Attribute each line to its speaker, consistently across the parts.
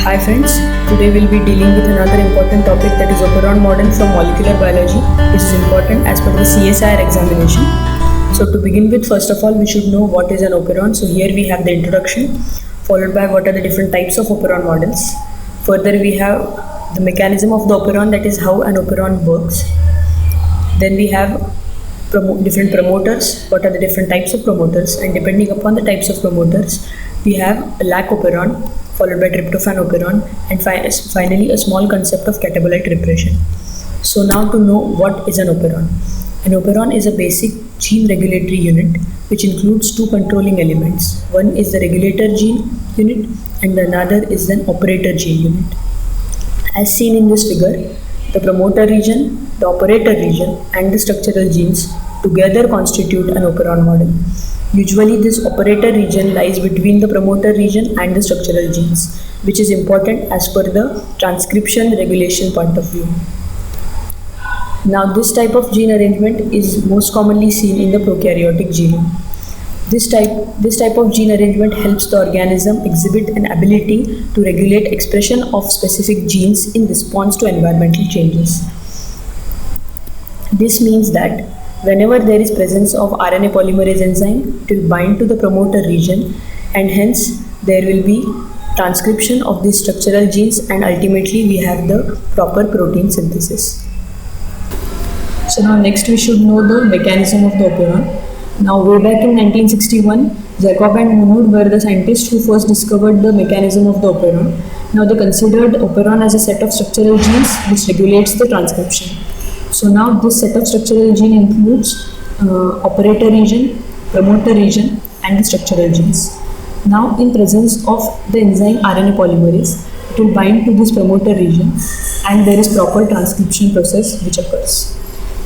Speaker 1: Hi friends, today we'll be dealing with another important topic, that is operon model from molecular biology, which is important as per the CSIR examination. So to begin with, first of all, we should know what is an operon. So here we have the introduction, followed by what are the different types of operon models. Further we have the mechanism of the operon, that is how an operon works. Then we have different promoters, what are the different types of promoters, and depending upon the types of promoters, we have a lac operon, followed by tryptophan operon, and finally a small concept of catabolite repression. So now to know what is an operon. An operon is a basic gene regulatory unit which includes two controlling elements. One is the regulator gene unit and another is an operator gene unit. As seen in this figure, the promoter region, the operator region and the structural genes together constitute an operon model. Usually this operator region lies between the promoter region and the structural genes, which is important as per the transcription regulation point of view. Now this type of gene arrangement is most commonly seen in the prokaryotic genome. This type of gene arrangement helps the organism exhibit an ability to regulate expression of specific genes in response to environmental changes. This means that whenever there is presence of RNA polymerase enzyme, it will bind to the promoter region and hence there will be transcription of these structural genes and ultimately we have the proper protein synthesis. So now next we should know the mechanism of the operon. Now way back in 1961, Jacob and Monod were the scientists who first discovered the mechanism of the operon. Now they considered operon as a set of structural genes which regulates the transcription. So now this set of structural gene includes operator region, promoter region and the structural genes. Now in presence of the enzyme RNA polymerase, it will bind to this promoter region and there is proper transcription process which occurs.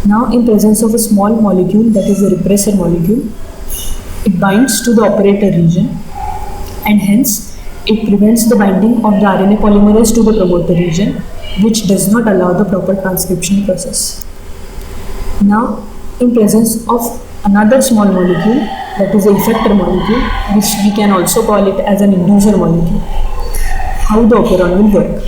Speaker 1: Now in presence of a small molecule, that is the repressor molecule, it binds to the operator region and hence it prevents the binding of the RNA polymerase to the promoter region, which does not allow the proper transcription process. Now in presence of another small molecule, that is the effector molecule, which we can also call it as an inducer molecule, how the operon will work.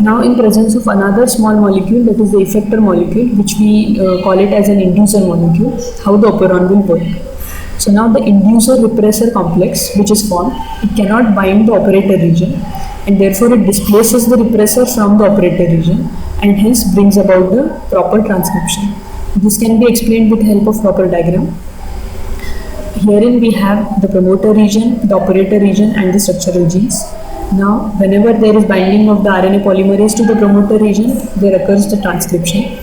Speaker 1: Now in presence of another small molecule, that is the effector molecule, which we call it as an inducer molecule, how the operon will work. So now the inducer repressor complex which is formed, it cannot bind the operator region and therefore it displaces the repressor from the operator region and hence brings about the proper transcription. This can be explained with the help of proper diagram. Herein we have the promoter region, the operator region and the structural genes. Now whenever there is binding of the RNA polymerase to the promoter region, there occurs the transcription.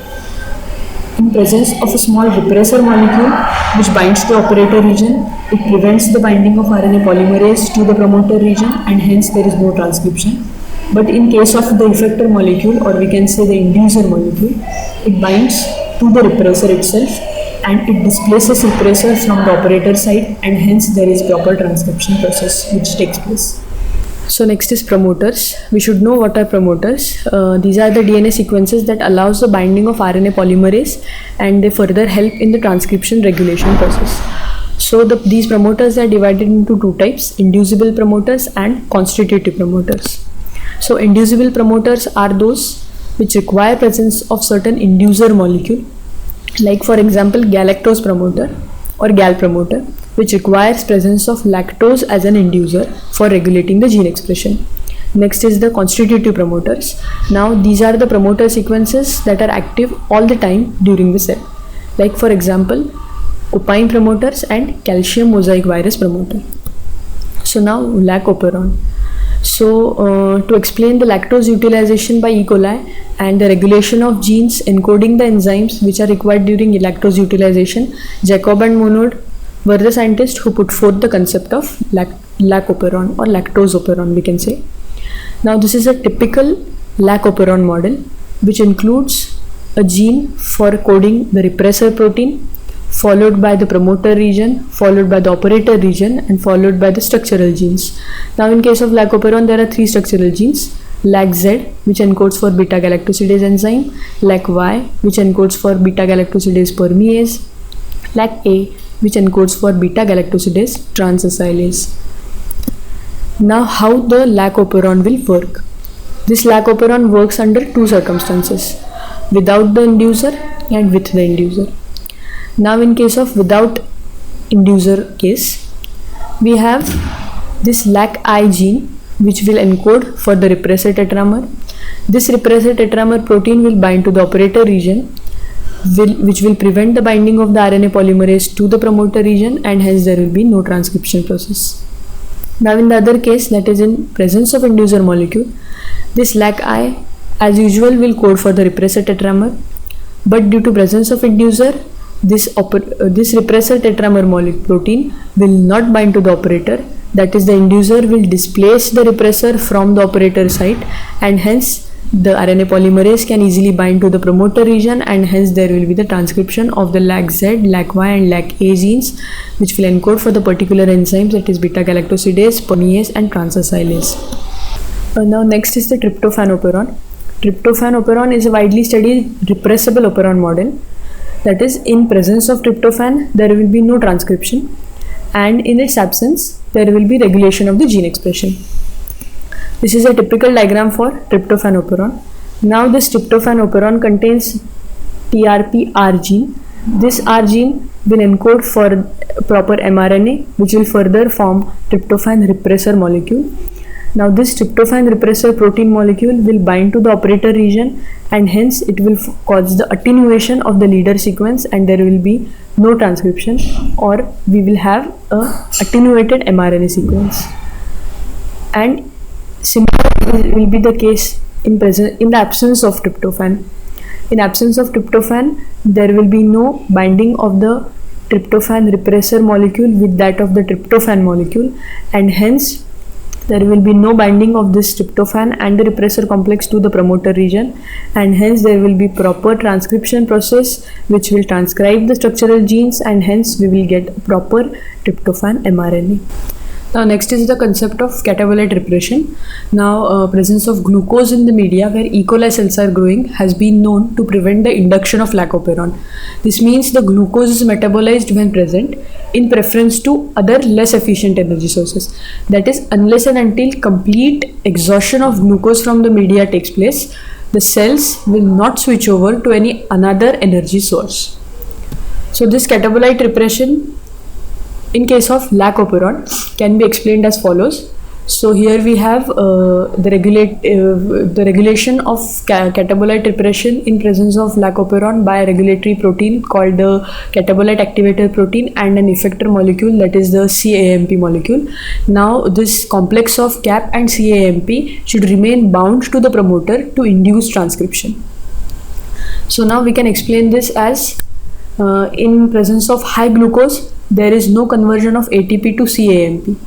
Speaker 1: In presence of a small repressor molecule which binds to operator region, it prevents the binding of RNA polymerase to the promoter region and hence there is no transcription. But in case of the effector molecule, or we can say the inducer molecule, it binds to the repressor itself and it displaces repressor from the operator side and hence there is proper transcription process which takes place. So next is promoters. We should know what are promoters. These are the DNA sequences that allows the binding of RNA polymerase and they further help in the transcription regulation process. So these promoters are divided into two types, inducible promoters and constitutive promoters. So inducible promoters are those which require presence of certain inducer molecule, like for example galactose promoter or gal promoter, which requires presence of lactose as an inducer for regulating the gene expression. Next is the constitutive promoters. Now these are the promoter sequences that are active all the time during the cell, like for example opine promoters and calcium mosaic virus promoter. So now lac operon. So to explain the lactose utilization by E. coli and the regulation of genes encoding the enzymes which are required during lactose utilization, Jacob and Monod were the scientists who put forth the concept of lac operon or lactose operon, we can say. Now this is a typical lac operon model which includes a gene for coding the repressor protein, followed by the promoter region, followed by the operator region and followed by the structural genes. Now in case of lac operon there are three structural genes, lac Z which encodes for beta galactosidase enzyme, lac Y which encodes for beta galactosidase permease, lac A which encodes for beta-galactosidase transacylase. Now, how the lac operon will work? This lac operon works under two circumstances, without the inducer and with the inducer. Now, in case of without inducer case, we have this LAC-I gene which will encode for the repressor tetramer. This repressor tetramer protein will bind to the operator region, which will prevent the binding of the RNA polymerase to the promoter region, and hence there will be no transcription process. Now in the other case, that is in presence of inducer molecule, this LAC-I as usual will code for the repressor tetramer, but due to presence of inducer, this repressor tetramer protein will not bind to the operator. That is, the inducer will displace the repressor from the operator site, and hence the RNA polymerase can easily bind to the promoter region, and hence there will be the transcription of the LAC-Z, LAC-Y and LAC-A genes, which will encode for the particular enzymes, that is beta-galactosidase, polyase and transacylase. Now next is the tryptophan operon. Tryptophan operon is a widely studied repressible operon model. That is, in presence of tryptophan there will be no transcription, and in its absence there will be regulation of the gene expression. This is a typical diagram for tryptophan operon. Now this tryptophan operon contains TRP-R gene. This R gene will encode for proper mRNA, which will further form tryptophan repressor molecule. Now this tryptophan repressor protein molecule will bind to the operator region, and hence it will cause the attenuation of the leader sequence, and there will be no transcription, or we will have a attenuated mRNA sequence. And similar will be the case in the absence of tryptophan. In absence of tryptophan, there will be no binding of the tryptophan repressor molecule with that of the tryptophan molecule, and hence there will be no binding of this tryptophan and the repressor complex to the promoter region, and hence there will be proper transcription process which will transcribe the structural genes, and hence we will get proper tryptophan mRNA. Now next is the concept of catabolite repression. Now presence of glucose in the media where E. coli cells are growing has been known to prevent the induction of lac operon. This means the glucose is metabolized when present in preference to other less efficient energy sources. That is, unless and until complete exhaustion of glucose from the media takes place, the cells will not switch over to any another energy source. So this catabolite repression in case of lac operon can be explained as follows. So here we have the regulation of catabolite repression in presence of lac operon by a regulatory protein called the catabolite activator protein and an effector molecule, that is the CAMP molecule. Now this complex of CAP and CAMP should remain bound to the promoter to induce transcription. So now we can explain this as in presence of high glucose, there is no conversion of ATP to CAMP,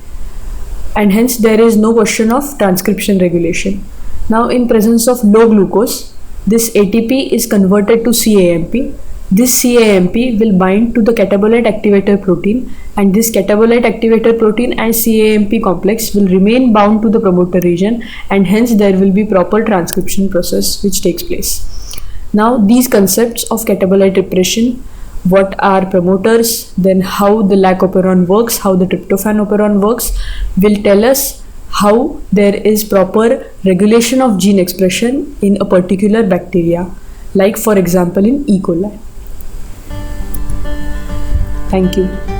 Speaker 1: and hence there is no question of transcription regulation. Now in presence of low glucose, this ATP is converted to CAMP. This CAMP will bind to the catabolite activator protein, and this catabolite activator protein and CAMP complex will remain bound to the promoter region, and hence there will be proper transcription process which takes place. Now these concepts of catabolite repression, what are promoters, then how the lac operon works, how the tryptophan operon works, will tell us how there is proper regulation of gene expression in a particular bacteria, like for example in E. coli. Thank you.